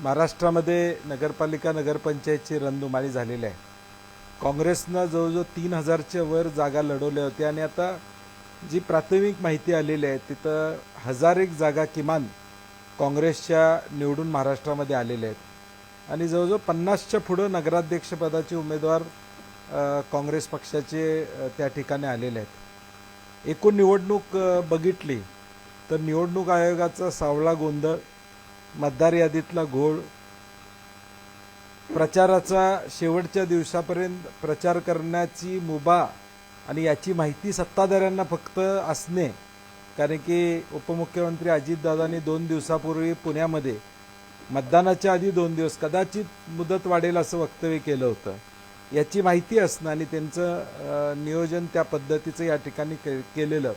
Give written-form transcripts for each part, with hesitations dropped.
महाराष्ट्रामध्ये नगरपालिका नगरपंचायतची रणधुमाळी झालेली आहे। काँग्रेसनं जवळजवळ 3000च्या वर जागा लढवल्या होत्या आणि आता जी प्राथमिक माहिती आलेली आहे तिथं 1000 जागा किमान काँग्रेसच्या निवडून महाराष्ट्रामध्ये आलेल्या आहेत आणि जवळजवळ 50च्या पुढे नगराध्यक्षपदाचे उमेदवार काँग्रेस पक्षाचे त्या ठिकाणी आलेले आहेत। एकूण निवडणूक बघितली तर निवडणूक आयोगाचा सावळा गोंधळ, मतदार यादीतला घोळ, प्रचाराचा शेवटच्या दिवसापर्यंत प्रचार करण्याची मुभा आणि याची माहिती सत्ताधाऱ्यांना फक्त असणे, कारण की उपमुख्यमंत्री अजितदादांनी 2 दिवसापूर्वी पुण्यामध्ये मतदानाच्या आधी 2 दिवस कदाचित मुदत वाढेल असं वक्तव्य केलं होतं। याची माहिती असणं आणि त्यांचं नियोजन त्या पद्धतीचं या ठिकाणी केलेलं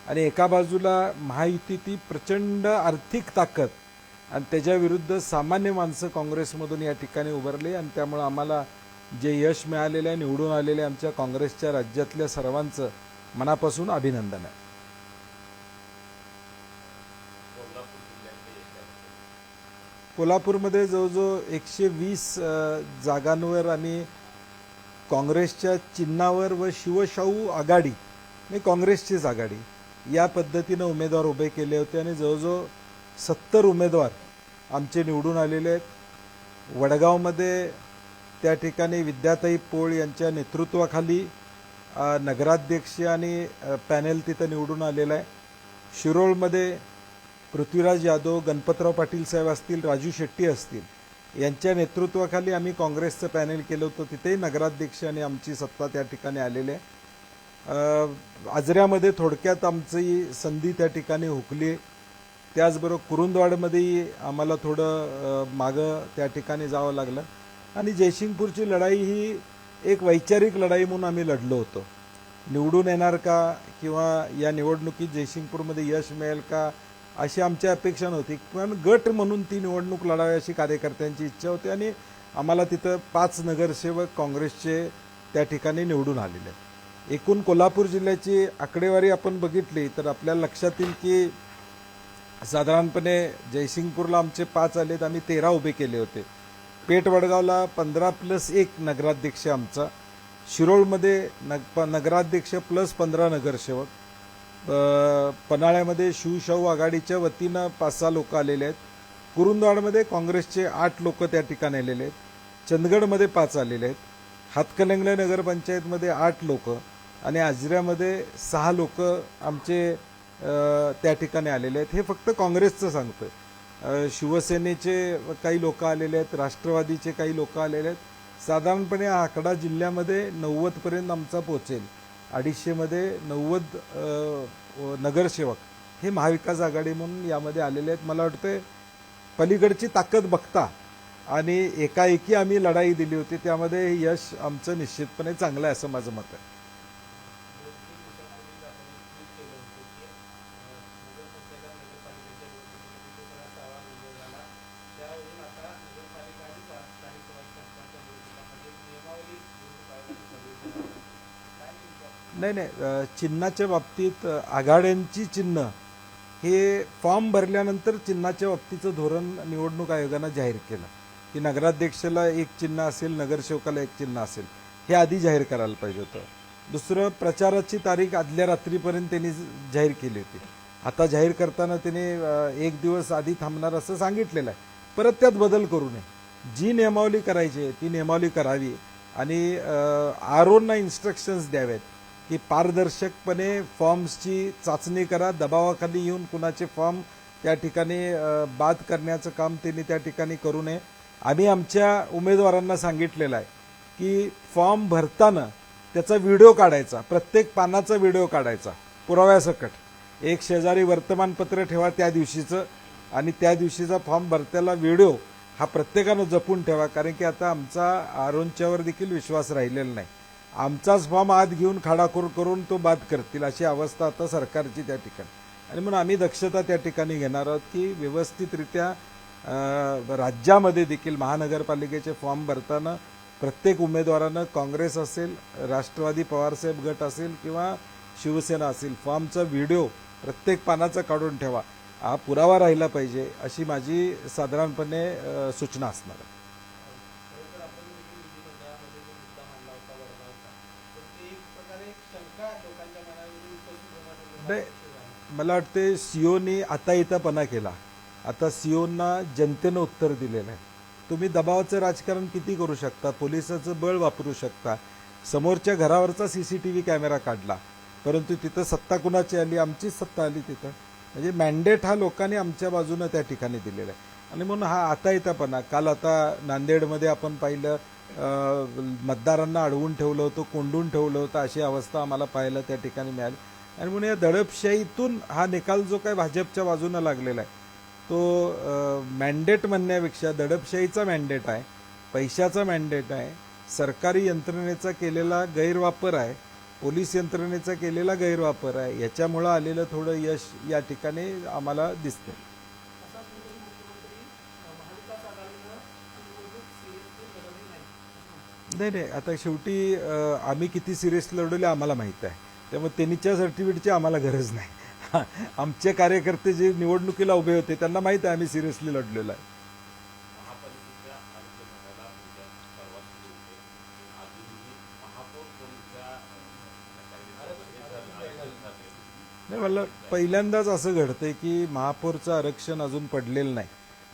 आणि एका बाजूला महायुतीची प्रचंड आर्थिक ताकद आणि त्याच्या विरुद्ध सामान्य माणसं काँग्रेसमधून या ठिकाणी उभारले आणि त्यामुळे आम्हाला जे यश मिळालेले आहे, निवडून आलेले आमच्या काँग्रेसच्या राज्यातल्या सर्वांचं मनापासून अभिनंदन आहे। कोल्हापूरमध्ये जवळजवळ 120 जागांवर आणि काँग्रेसच्या चिन्हावर व शिवशाहू आघाडी आणि काँग्रेसचीच आघाडी या पद्धतीने उमेदवार उभे केले होते आणि जवळजवळ 70 उमेदवार आमचे निवडून आलेले आहेत। वडगावमध्ये त्या ठिकाणी विद्याताई पोळ यांच्या नेतृत्वाखाली नगराध्यक्ष आणि पॅनेल तिथं निवडून आलेला आहे। शिरोळमध्ये पृथ्वीराज यादव, गणपतराव पाटील साहेब असतील, राजू शेट्टी असतील यांच्या नेतृत्वाखाली आम्ही काँग्रेसचं पॅनेल केलं होतं। तिथेही नगराध्यक्ष आणि आमची सत्ता त्या ठिकाणी आलेली आहे। आजऱ्यामध्ये थोडक्यात आमची संधी त्या ठिकाणी हुकली। त्याचबरोबर कुरुंदवाडमध्येही आम्हाला थोडं मागं त्या ठिकाणी जावं लागलं आणि जयसिंगपूरची लढाई ही एक वैचारिक लढाई म्हणून आम्ही लढलो होतो। निवडून येणार का किंवा या निवडणुकीत जयसिंगपूरमध्ये यश मिळेल का अशी आमची अपेक्षा नव्हती, पण गट म्हणून ती निवडणूक लढावी अशी कार्यकर्त्यांची इच्छा होती आणि आम्हाला तिथं 5 नगरसेवक काँग्रेसचे त्या ठिकाणी निवडून आलेले आहेत। एकूण कोल्हापूर जिल्ह्याची आकडेवारी आपण बघितली तर आपल्याला लक्षात येईल की साधारणपणे जयसिंगपूरला आमचे 5 आलेत, आम्ही 13 उभे केले होते। पेठ वडगावला 15+1 नगराध्यक्ष आमचा, शिरोळमध्ये नगराध्यक्ष +15 नगरसेवक, पन्हाळ्यामध्ये शिवशाहू आघाडीच्या वतीनं 5-6 लोक आलेले आहेत, कुरुंदवाडमध्ये काँग्रेसचे 8 लोक त्या ठिकाणी आलेले आहेत, चंदगडमध्ये 5 आलेले आहेत, हातकणंगले नगरपंचायतमध्ये 8 लोक आणि आजऱ्यामध्ये 6 लोक आमचे त्या ठिकाणी आलेले आहेत। हे फक्त काँग्रेसचं सांगतोय। शिवसेनेचे काही लोक आलेले आहेत, राष्ट्रवादीचे काही लोक आलेले आहेत। साधारणपणे हा आकडा जिल्ह्यामध्ये 90 पर्यंत आमचा पोहोचेल। 250 मध्ये 90 नगरसेवक हे महाविकास आघाडी म्हणून यामध्ये आलेले आहेत। मला वाटतं पलीकडची ताकद बघता आणि एकाएकी आम्ही लढाई दिली होती, त्यामध्ये यश आमचं निश्चितपणे चांगलं आहे असं माझं मत आहे। नाही, चिन्हाच्या बाबतीत आघाड्यांची चिन्ह हे फॉर्म भरल्यानंतर चिन्हाच्या बाबतीचं धोरण निवडणूक आयोगानं जाहीर केलं की नगराध्यक्षाला 1 चिन्ह असेल, नगरसेवकाला 1 चिन्ह असेल, हे आधी जाहीर करायला पाहिजे होतं। दुसरं, प्रचाराची तारीख आदल्या रात्रीपर्यंत त्यांनी जाहीर केली होती। आता जाहीर करताना त्यांनी 1 दिवस आधी थांबणार असं सांगितलेलं आहे। परत त्यात बदल करू नये, जी नियमावली करायची ती नियमावली करावी आणि आरओना इन्स्ट्रक्शन्स द्याव्यात की पारदर्शकपणे फॉर्म्सची चाचणी करा, दबावाखाली येऊन कुणाचे फॉर्म त्या ठिकाणी बाद करण्याचं काम त्यांनी त्या ठिकाणी करू नये। आम्ही आमच्या उमेदवारांना सांगितलेलं आहे की फॉर्म भरताना त्याचा व्हिडिओ काढायचा, प्रत्येक पानाचा व्हिडिओ काढायचा पुराव्यासकट, एक शेजारी वर्तमानपत्र ठेवा त्या दिवशीचं आणि त्या दिवशीचा फॉर्म भरत्याला व्हिडिओ हा प्रत्येकानं जपून ठेवा, कारण की आता आमचा आरोंच्यावर देखील विश्वास राहिलेला नाही। आमचाच फॉर्म आत घेऊन खाडाखोड करून तो बाद करतील अशी अवस्था आता सरकारची त्या ठिकाणी, आणि म्हणून आम्ही दक्षता त्या ठिकाणी घेणार आहोत की व्यवस्थितरित्या राज्यामध्ये देखील महानगरपालिकेचे फॉर्म भरताना प्रत्येक उमेदवारानं काँग्रेस असेल, राष्ट्रवादी पवारसाहेब गट असेल किंवा शिवसेना असेल, फॉर्मचा व्हिडिओ प्रत्येक पानाचा काढून ठेवा हा पुरावा राहिला पाहिजे अशी माझी साधारणपणे सूचना असणार आहे. खरोखर आपण देखील विधिमंडळामध्ये जो मुद्दा मांडला होता वडगावचा, तर ते एक प्रकारे एक शंका लोकांच्या मनामध्ये उपस्थित होण्यासंदर्भात नाही, निश्चित आहे. मला वाटते सीओनी आता इथंपणा केला. आता सीओना जनतेनं उत्तर दिलेलं आहे. तुम्ही दबावाचं राजकारण किती करू शकता, पोलिसाचं बळ वापरू शकता, समोरच्या घरावरचा सीसीटीव्ही कॅमेरा काढला, परंतु तिथं सत्ता कुणाची आली, आमचीच सत्ता आली तिथं. म्हणजे मॅन्डेट हा लोकांनी आमच्या बाजूनं त्या ठिकाणी दिलेला आहे. आणि म्हणून हा आता येतापणा, काल आता नांदेडमध्ये आपण पाहिलं, मतदारांना अडवून ठेवलं होतं, कोंडून ठेवलं होतं, अशी अवस्था आम्हाला पाहायला त्या ठिकाणी मिळाली. आणि म्हणून या दडपशाहीतून हा निकाल जो काय भाजपच्या बाजूनं लागलेला आहे तो मॅन्डेट म्हणण्यापेक्षा दडपशाहीचा मॅन्डेट आहे, पैशाचा मॅन्डेट आहे, सरकारी यंत्रणेचा केलेला गैरवापर आहे, पोलीस यंत्रणेचा केलेला गैरवापर आहे. याच्यामुळं आलेलं थोडं यश या ठिकाणी आम्हाला दिसतं. असा संदेश मुख्यमंत्री महाविकास आघाडीनं निवडणूक सिरियसली लढवली नाही. नाही, आता शेवटी आम्ही किती सिरियस लढवले आम्हाला माहीत आहे. त्यामुळे त्यांच्या सर्टिफिकेटची आम्हाला गरज नाही. आमचे कार्यकर्ते जे निवडणुकीला उभे होते त्यांना माहीत आहे आम्ही सिरियसली लढलेलो आहे. महापालिकेच्या आयुक्त झाल्याला उद्या परवा सुरू होते. अजूनही महापौर कोणत्या नाही, मला पहिल्यांदाच असं घडतंय की महापौरचं आरक्षण अजून पडलेलं नाही.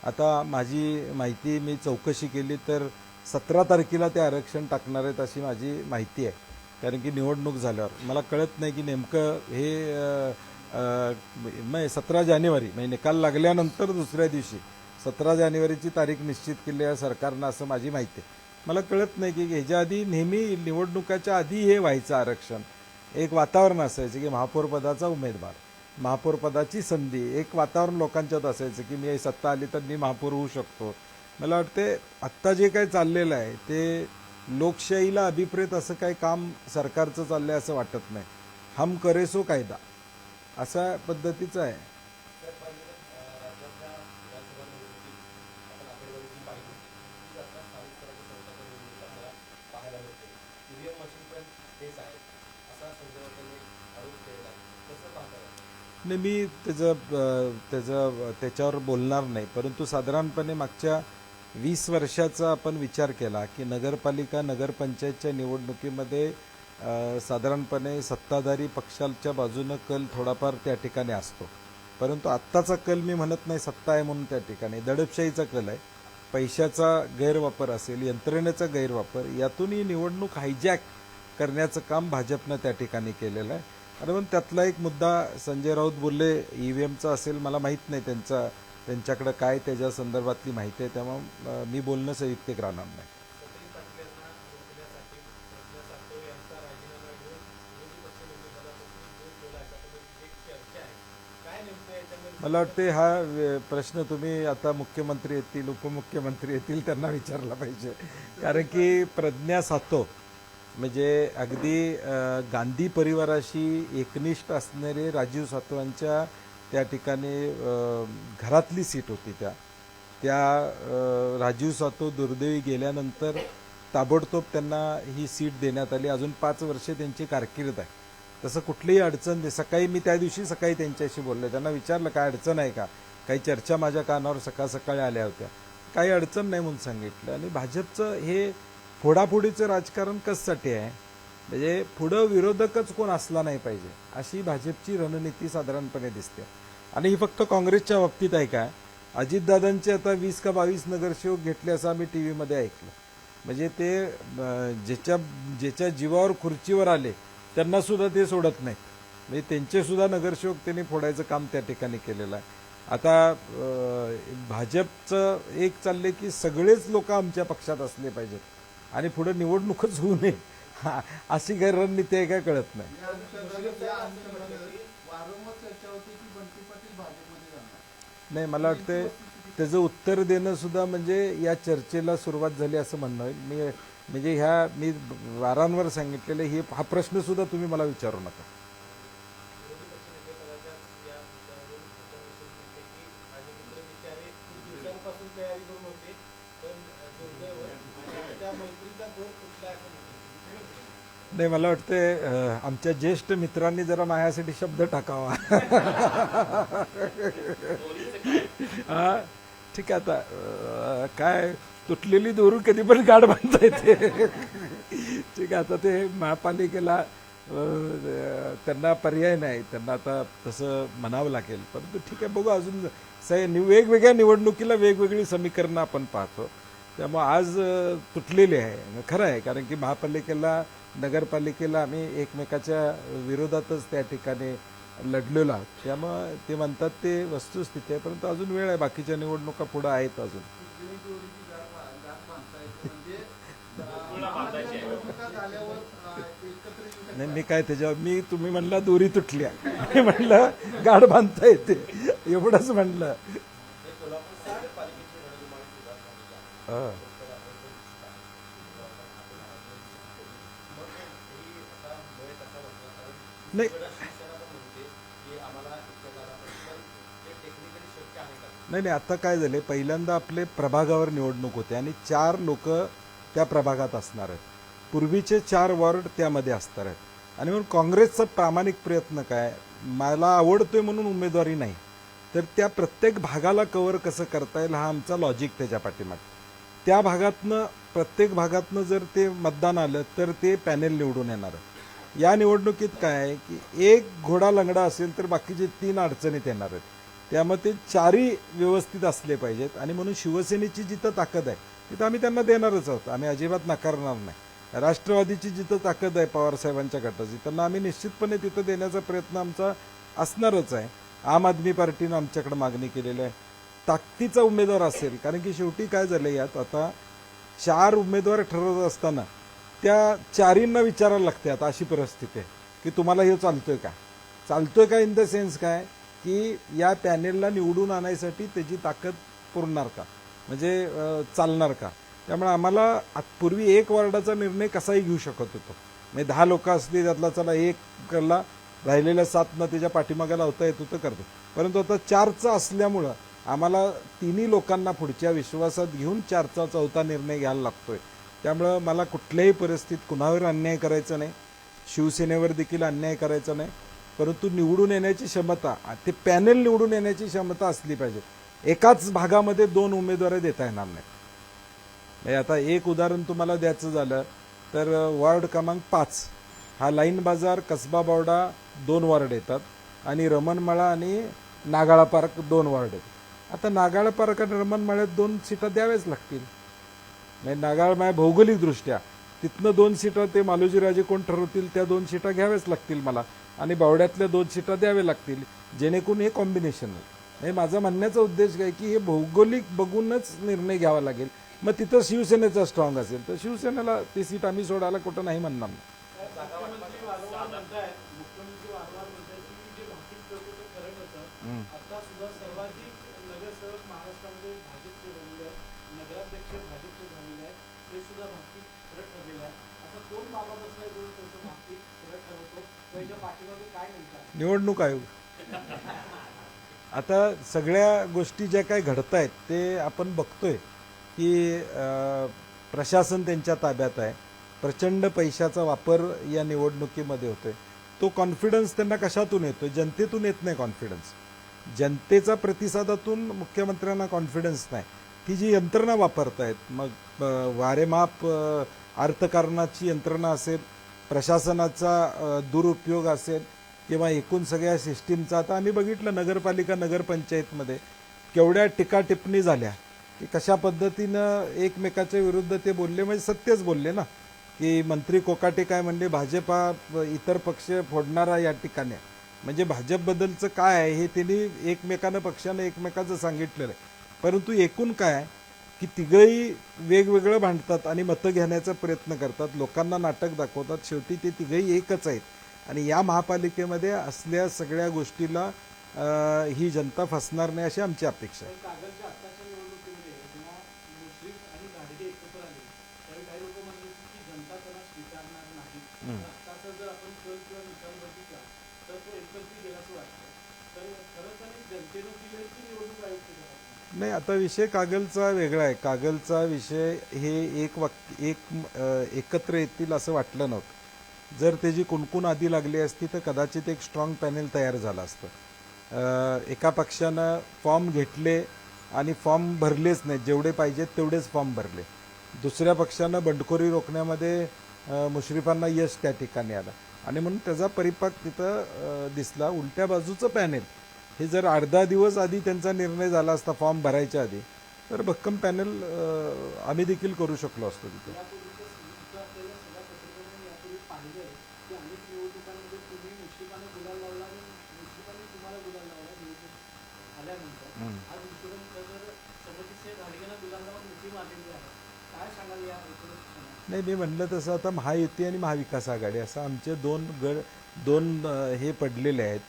आता माझी माहिती मी चौकशी केली तर 17 तारखेला ते आरक्षण टाकणार आहेत अशी माझी माहिती आहे. कारण की निवडणूक झाल्यावर मला कळत नाही की नेमकं हे 17 जानेवारी म्हणजे निकाल लागल्यानंतर दुसऱ्या दिवशी 17 जानेवारीची तारीख निश्चित केली आहे सरकारनं असं माझी माहिती आहे. मला कळत नाही की ह्याच्या आधी नेहमी निवडणुकाच्या आधी हे व्हायचं आरक्षण. एक वातावरण असायचं की महापौर पदाचा उमेदवार, महापौर पदाची संधी, एक वातावरण लोकांच्यात असायचं की मी सत्ता आली तर मी महापौर होऊ शकतो. मला वाटते आत्ता जे काही चाललेलं आहे ते लोकशाहीला अभिप्रेत असं काही काम सरकारचं चाललंय असं वाटत नाही. हम करे सो कायदा अशा पद्धतीचं आहे. तर राज्यातल्या विधानसभा निवडणुकीत आपण आकडेवारी पाहिली की आता स्थानिक स्वराज्य संस्थांच्या निवडणुकीत आपल्याला पाहायला मिळते. ईव्हीएम मशीन पण तेच आहे असा संजय राऊतांनी आरोप केलेला आहे. कसं पाहता? नाही, मी त्याच्यावर बोलणार नाही. परंतु साधारणपणे मागच्या 20 वर्षाचा आपण विचार केला की नगरपालिका नगरपंचायतच्या निवडणुकीमध्ये साधारणपणे सत्ताधारी पक्षाच्या बाजूनं कल थोडाफार त्या ठिकाणी असतो. परंतु आत्ताचा कल मी म्हणत नाही सत्ता आहे म्हणून त्या ठिकाणी दडपशाहीचा कल आहे. पैशाचा गैरवापर असेल, यंत्रणेचा गैरवापर, यातून ही निवडणूक हायजॅक करण्याचं काम भाजपनं त्या ठिकाणी केलेलं आहे. आणि म्हणून त्यातला एक मुद्दा संजय राऊत बोलले ईव्हीएमचा असेल, मला माहीत नाही त्यांच्याकडे काय त्याच्या संदर्भातली माहिती आहे, त्यामुळे मी बोलणं संयुक्तिक राहणार नाही. सचिन पाटील यांना रोखण्यासाठी प्रज्ञा सातव यांचा राजीनामा घेऊन विरोधी पक्षनेतेपदापासून दूर ठेवला अशा पद्धतीची एक चर्चा आहे. काय नेमकं याच्यामध्ये? मला वाटते हा प्रश्न तुम्ही आता मुख्यमंत्री येतील, उपमुख्यमंत्री येतील त्यांना विचारला पाहिजे. कारण की प्रज्ञा सातव म्हणजे अगदी गांधी परिवाराशी एकनिष्ठ असणारे राजीव सातवांच्या त्या ठिकाणी घरातली सीट होती. त्या राजीव सातव दुर्दैवी गेल्यानंतर ताबडतोब त्यांना ही सीट देण्यात आली. अजून 5 वर्षे त्यांची कारकीर्द आहे. तसं कुठलीही अडचण नाही. सकाळी मी त्या दिवशी सकाळी त्यांच्याशी बोलले, त्यांना विचारलं काय अडचण आहे का, काही चर्चा माझ्या कानावर सकाळी आल्या होत्या, काही अडचण नाही म्हणून सांगितलं. आणि भाजपचं हे फोडाफोडीचं राजकारण कशासाठी आहे, म्हणजे पुढं विरोधकच कोण असला नाही पाहिजे अशी भाजपची रणनीती साधारणपणे दिसते. आणि ही फक्त काँग्रेसच्या बाबतीत आहे का, अजितदादांचे आता 20 का 22 नगरसेवक घेतले असं आम्ही टीव्हीमध्ये ऐकलं. म्हणजे ते ज्याच्या जीवावर खुर्चीवर आले त्यांना सुद्धा ते सोडत नाहीत. म्हणजे त्यांचे सुद्धा नगरसेवक त्यांनी फोडायचं काम त्या ठिकाणी केलेलं आहे. आता भाजपचं एक चाललंय की सगळेच लोक आमच्या पक्षात असले पाहिजेत आणि पुढे निवडणूकच होऊ नये अशी काही रणनीती आहे काय कळत नाही. नाही, मला वाटतं त्याचं उत्तर देणं सुद्धा म्हणजे या चर्चेला सुरुवात झाली असं म्हणणं होईल. मी वारंवार सांगितलेलं हा प्रश्न सुद्धा तुम्ही मला विचारू नका. विरोधी पक्षनेतेपदाच्या या मुद्द्यावरून मुख्यमंत्री म्हणते की माझे मित्र बिचारे खूप दिवसांपासून तयारी करून होते, पण दुर्दैव आणि त्या मैत्रीचा दोर फुटला असं म्हणते. नाही, मला वाटतंय आमच्या ज्येष्ठ मित्रांनी जरा माझ्यासाठी शब्द टाकावा. हा, ठीक आहे. आता काय तुटलेली दोरी कधी पण गाठ बांधता येते. ठीक आहे. आता ते महापालिकेला त्यांना पर्याय नाही, त्यांना आता तसं म्हणावं लागेल. परंतु ठीक आहे, बघू. अजून वेगवेगळ्या निवडणुकीला वेगवेगळी समीकरणं आपण पाहतो. त्यामुळे आज तुटलेली आहे, खरं आहे. कारण की महापालिकेला नगरपालिकेला आम्ही एकमेकाच्या विरोधातच त्या ठिकाणी लढलेलो आहोत. त्यामुळे ते म्हणतात ते वस्तुस्थिती आहे. परंतु अजून वेळ आहे, बाकीच्या निवडणुका पुढे आहेत अजून. नाही, मी काय त्याच्यावर तुम्ही म्हणला दोरी तुटल्या, मी म्हणलं गाठ बांधता येते, एवढंच म्हणलं. नाही नाही, आता काय झाले, पहिल्यांदा आपले प्रभागावर निवडणूक होते आणि 4 लोक त्या प्रभागात असणार आहेत. पूर्वीचे 4 वॉर्ड त्यामध्ये असणार आहेत. आणि म्हणून काँग्रेसचा प्रामाणिक प्रयत्न काय, मला आवडतोय म्हणून उमेदवारी नाही, तर त्या प्रत्येक भागाला कव्हर कसं करता येईल हा आमचा लॉजिक त्याच्या पाठीमागे. त्या भागातनं प्रत्येक भागातनं जर ते मतदान आलं तर ते पॅनेल निवडून येणार. या निवडणुकीत काय आहे की एक घोडा लंगडा असेल तर बाकीचे 3 अडचणीत येणार आहेत. त्यामुळे ते 4ही व्यवस्थित असले पाहिजेत. आणि म्हणून शिवसेनेची जिथं ताकद आहे तिथं आम्ही त्यांना देणारच आहोत, आम्ही अजिबात नाकारणार नाही. राष्ट्रवादीची जिथं ताकद आहे पवारसाहेबांच्या गटाची, त्यांना आम्ही निश्चितपणे तिथं देण्याचा प्रयत्न आमचा असणारच आहे. आम आदमी पार्टीनं आमच्याकडे मागणी केलेली आहे, ताकदीचा उमेदवार असेल. कारण की शेवटी काय झालं, यात आता 4 उमेदवार ठरवत असताना त्या 4हींना विचारायला लागते. आता अशी परिस्थिती आहे की तुम्हाला हे चालतोय का इन द सेन्स काय की या पॅनेलला निवडून आणायसाठी त्याची ताकद पुरणार का, म्हणजे चालणार का. त्यामुळे आम्हाला पूर्वी 1 वॉर्डाचा निर्णय कसाही घेऊ शकत होतो. म्हणजे 10 लोक असली, त्यातला चला 1 करला, राहिलेल्या 7 त्याच्या पाठीमागे लावता येत होतं, करतो. परंतु आता 4चा असल्यामुळं आम्हाला 3ही लोकांना पुढच्या विश्वासात घेऊन 4चा 4था निर्णय घ्यायला लागतोय. त्यामुळं मला कुठल्याही परिस्थितीत कुणावर अन्याय करायचा नाही, शिवसेनेवर देखील अन्याय करायचा नाही. परंतु निवडून येण्याची क्षमता, ते पॅनेल निवडून येण्याची क्षमता असली पाहिजे. एकाच भागामध्ये 2 उमेदवार देता येणार नाही. आता एक उदाहरण तुम्हाला द्यायचं झालं तर वॉर्ड क्रमांक 5 हा लाईन बाजार, कसबा बावडा 2 वॉर्ड येतात आणि रमणमाळा आणि नागाळा पार्क 2 वॉर्ड आहेत. आता नागाळा पार्क आणि रमणमाळ्यात 2 सीटा द्याव्याच लागतील. नाही, नागाळा भौगोलिक दृष्ट्या तिथनं 2 सीटा ते मालोजीराजे कोण ठरवतील त्या 2 सीटा घ्याव्याच लागतील मला, आणि बावड्यातल्या 2 सीटा द्याव्या लागतील, जेणेकरून हे कॉम्बिनेशन होईल. माझा म्हणण्याचा उद्देश काय की हे भौगोलिक बघूनच निर्णय घ्यावा लागेल. मग तिथं शिवसेनेचा स्ट्रॉंग असेल तर शिवसेनेला ती सीट आम्ही सोडायला कुठं नाही म्हणणार नाही. निवडणूक आयोग आता सगळ्या गोष्टी ज्या काही घडत आहेत ते आपण बघतोय की प्रशासन त्यांच्या ताब्यात आहे. प्रचंड पैशाचा वापर या निवडणुकीमध्ये होतोय. तो कॉन्फिडन्स त्यांना कशातून येतोय? जनतेतून येत नाही कॉन्फिडन्स. जनतेचा प्रतिसादातून मुख्यमंत्र्यांना कॉन्फिडन्स नाही. ती जी यंत्रणा वापरतायत, मग वारेमाप अर्थकारणाची यंत्रणा असेल, प्रशासनाचा दुरुपयोग असेल, किंवा एकूण सगळ्या सिस्टीमचा. आता आम्ही बघितलं नगरपालिका नगरपंचायतमध्ये केवढ्या टीका टिप्पणी झाल्या की कशा पद्धतीनं एकमेकाच्या विरुद्ध ते बोलले. म्हणजे सत्यच बोलले ना की मंत्री कोकाटे काय म्हणले, भाजपा इतर पक्ष फोडणारा या ठिकाणी. म्हणजे भाजपबद्दलचं काय आहे हे त्यांनी एकमेकांना पक्षानं एकमेकाचं सांगितलेलं आहे. परंतु एकूण काय की तिघही वेगवेगळं भांडतात आणि मतं घेण्याचा प्रयत्न करतात, लोकांना नाटक दाखवतात. शेवटी ते तिघही एकच आहेत. आणि या महापालिकेमध्ये असल्या सगळ्या गोष्टीला ही जनता फसणार नाही अशी आमची अपेक्षा आहे. नाही, आता विषय कागलचा वेगळा आहे. कागलचा विषय हे एकत्र येतील असं वाटलं नव्हतं. जर त्याची कुणकुण आधी लागली असती तर कदाचित एक स्ट्रॉंग पॅनेल तयार झालं असतं. एका पक्षानं फॉर्म घेतले आणि फॉर्म भरलेच नाहीत, जेवढे पाहिजेत तेवढेच फॉर्म भरले. दुसऱ्या पक्षानं बंडखोरी रोखण्यामध्ये मुश्रीफांना यश त्या ठिकाणी आलं आणि म्हणून त्याचा परिपाक तिथं दिसला. उलट्या बाजूचं पॅनेल हे जर 8-10 दिवस आधी त्यांचा निर्णय झाला असता फॉर्म भरायच्या आधी, तर भक्कम पॅनेल आम्ही देखील करू शकलो असतो तिथे. नाही, मी म्हणलं तसं आता महायुती आणि महाविकास आघाडी असं आमचे दोन हे पडलेले आहेत.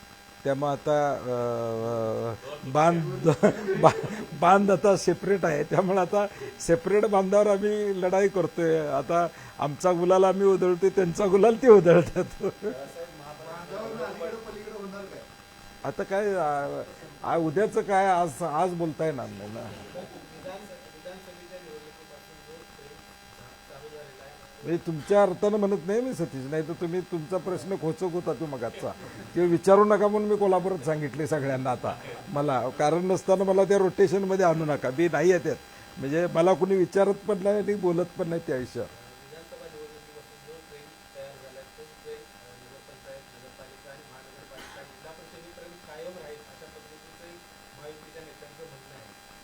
त्यामुळे आता बांध आता सेपरेट आहे, त्यामुळे आता सेपरेट बांधावर आम्ही लढाई करतोय. आता आमचा गुलाल आम्ही उधळतोय, त्यांचा गुलाल ते उधळतात. आता काय उद्याचं काय आज बोलता येणार नाही ना. म्हणजे तुमच्या अर्थानं म्हणत नाही मी सतीश, नाही तर तुम्ही तुमचा प्रश्न खोचक होता तो मगाचा, ते विचारू नका म्हणून मी कोल्हापुरात सांगितले सगळ्यांना. आता मला कारण नसताना मला त्या रोटेशनमध्ये आणू नका, मी नाही आहे त्यात. म्हणजे मला कुणी विचारत पण नाही आणि बोलत पण नाही त्या विषयावर.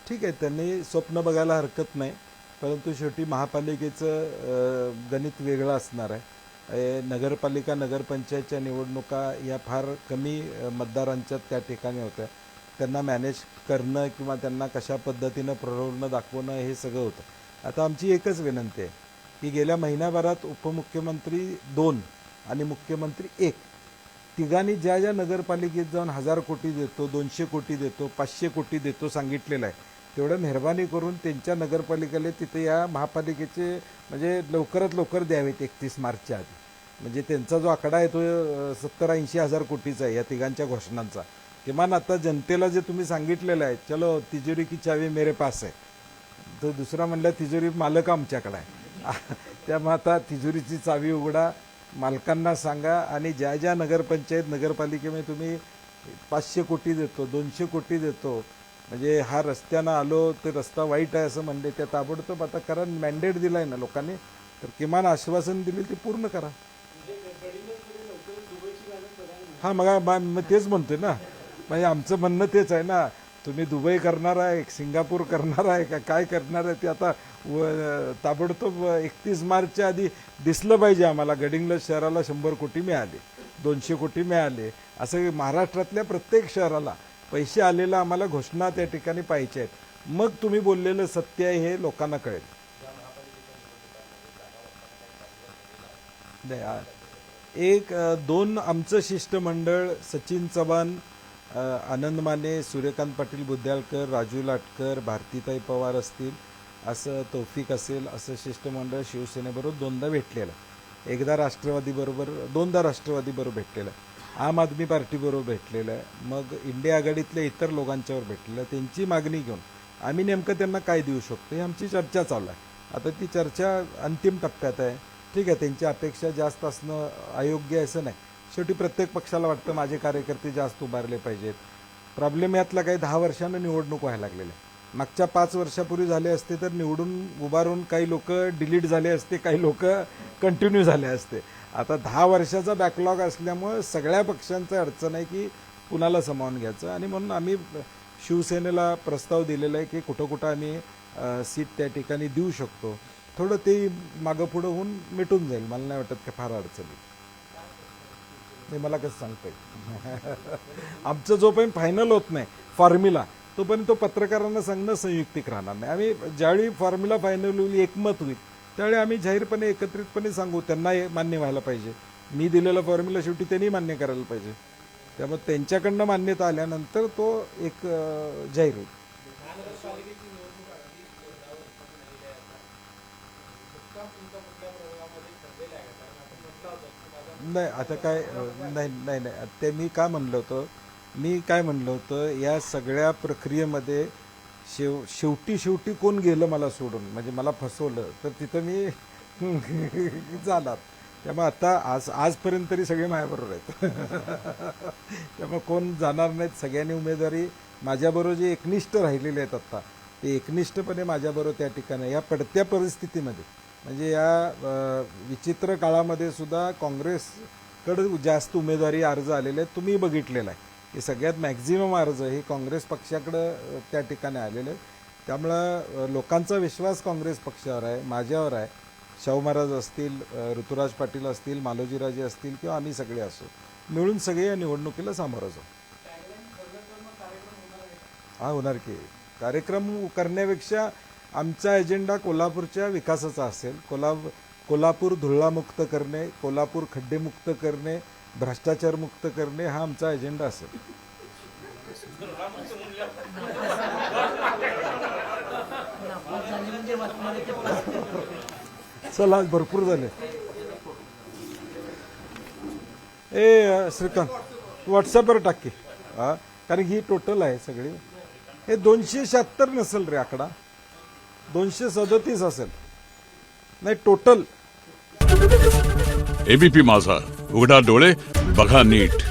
ठीक आहे, त्यांनी स्वप्न बघायला हरकत नाही, परंतु शेवटी महापालिकेचं गणित वेगळं असणार आहे. नगरपालिका नगरपंचायतच्या निवडणुका या फार कमी मतदारांच्या त्या ठिकाणी होत्या. त्यांना मॅनेज करणं किंवा त्यांना कशा पद्धतीनं प्ररोढणं दाखवणं हे सगळं होतं. आता आमची एकच विनंती आहे की गेल्या महिन्याभरात उपमुख्यमंत्री 2 आणि मुख्यमंत्री 1 तिघांनी ज्या ज्या नगरपालिकेत जाऊन 1000 कोटी देतो, 200 कोटी देतो, 500 कोटी देतो सांगितलेलं आहे, तेवढं मेहरबानी करून त्यांच्या नगरपालिकेला तिथे या महापालिकेचे म्हणजे लवकरात लवकर द्यावेत 31 मार्चच्या आधी. म्हणजे त्यांचा जो आकडा आहे तो 70-80 हजार कोटीचा आहे या तिघांच्या घोषणांचा. किमान आता जनतेला जे तुम्ही सांगितलेलं आहे, चलो तिजोरी की चावी मेरे पास आहे, तर दुसरा म्हणलं तिजोरी मालक आमच्याकडे आहे. त्यामुळे आता तिजोरीची चावी उघडा, मालकांना सांगा आणि ज्या ज्या नगरपंचायत नगरपालिकेमध्ये तुम्ही 500 कोटी देतो, 200 कोटी देतो, म्हणजे हा रस्त्यानं आलो तर रस्ता वाईट आहे असं म्हणले, त्या ताबडतोब आता कारण मॅन्डेट दिलाय ना लोकांनी, तर किमान आश्वासन दिले ते पूर्ण करा. हा मग तेच म्हणतोय ना, म्हणजे आमचं म्हणणं तेच आहे ना. तुम्ही दुबई करणार आहे, सिंगापूर करणार आहे का काय करणार आहे ते आता ताबडतोब 31 मार्चच्या आधी दिसलं पाहिजे आम्हाला. गडिंग्लज शहराला 100 कोटी मिळाले, 200 कोटी मिळाले, असं महाराष्ट्रातल्या प्रत्येक शहराला पैसे आलेला आम्हाला घोषणा त्या ठिकाणी पाहिजे आहेत. मग तुम्ही बोललेलं सत्य आहे हे लोकांना कळेल. नाही, 1-2 आमचं शिष्टमंडळ सचिन चव्हाण, आनंद माने, सूर्यकांत पाटील बुद्ध्याळकर, राजू लाटकर, भारतीताई पवार असतील, असं तौफिक असेल, असं शिष्टमंडळ शिवसेनेबरोबर 2दा भेटलेलं. एकदा राष्ट्रवादीबरोबर, 2दा राष्ट्रवादीबरोबर भेटलेलं, आम आदमी पार्टीबरोबर भेटलेलं आहे, मग इंडिया आघाडीतल्या इतर लोकांच्यावर भेटलेलं आहे. त्यांची मागणी घेऊन आम्ही नेमकं त्यांना काय देऊ शकतो ही आमची चर्चा चालू आहे. आता ती चर्चा अंतिम टप्प्यात आहे. ठीक आहे, त्यांची अपेक्षा जास्त असणं अयोग्य असं नाही. शेवटी प्रत्येक पक्षाला वाटतं माझे कार्यकर्ते जास्त उभारले पाहिजेत. प्रॉब्लेम यातला काही 10 वर्षानं निवडणूक व्हायला लागलेल्या. मागच्या 5 वर्षापूर्वी झाले असते तर निवडून उभारून काही लोक डिलीट झाले असते, काही लोक कंटिन्यू झाले असते. आता 10 वर्षाचा बॅकलॉग असल्यामुळे सगळ्या पक्षांचं अडचण आहे की कुणाला सामावून घ्यायचं, आणि म्हणून आम्ही शिवसेनेला प्रस्ताव दिलेला आहे की कुठं कुठं आम्ही सीट त्या ठिकाणी देऊ शकतो. थोडं ते मागं पुढं होऊन मिटून जाईल. मला नाही वाटत की फार अडचणी. नाही, मला कसं सांगता येईल. आमचं जोपर्यंत फायनल होत नाही फॉर्म्युला, तोपर्यंत तो पत्रकारांना सांगणं संयुक्तिक राहणार नाही. आम्ही ज्यावेळी फॉर्म्युला फायनल होईल, एकमत होईल, त्यावेळी आम्ही जाहीरपणे एकत्रितपणे सांगू. त्यांना मान्य व्हायला पाहिजे. मी दिलेला फॉर्म्युला शेवटी त्यांनी मान्य करायला पाहिजे. त्यामुळे त्यांच्याकडनं मान्यता आल्यानंतर तो एक जाहीर होईल. नाही, आता काय नाही, ते मी काय म्हणलं होतं या सगळ्या प्रक्रियेमध्ये शेवटी कोण गेलं मला सोडून, म्हणजे मला फसवलं तर तिथं मी जाणार. त्यामुळे आता आजपर्यंत तरी सगळे माझ्याबरोबर आहेत. त्यामुळे कोण जाणार नाहीत. सगळ्यांनी उमेदवारी माझ्याबरोबर जे एकनिष्ठ राहिलेले आहेत आता ते एकनिष्ठपणे माझ्याबरोबर त्या ठिकाणी या पडत्या परिस्थितीमध्ये म्हणजे या विचित्र काळामध्ये सुद्धा काँग्रेसकडे जास्त उमेदवारी अर्ज आलेले आहेत. तुम्ही बघितलेला आहे की सगळ्यात मॅक्झिमम अर्ज हे काँग्रेस पक्षाकडं त्या ठिकाणी आलेले आहेत. त्यामुळं लोकांचा विश्वास काँग्रेस पक्षावर आहे, माझ्यावर आहे. शाहू महाराज असतील, ऋतुराज पाटील असतील, मालोजीराजे असतील किंवा आम्ही सगळे असो मिळून सगळे या निवडणुकीला सामोरं जाऊ. हा होणार की. कार्यक्रम करण्यापेक्षा आमचा एजेंडा कोल्हापूरच्या विकासाचा असेल. कोल्हापूर धुळामुक्त करणे, कोल्हापूर खड्डेमुक्त करणे, भ्रष्टाचार मुक्त करणे हा आमचा एजेंडा असेल. चला भरपूर झाले. श्रीकांत व्हॉट्सअपवर टाक हा, कारण ही टोटल आहे सगळी. हे 276 नसेल रे आकडा, 237 असेल. नाही टोटल. एबीपी माझा, उघडा डोळे बघा नीट.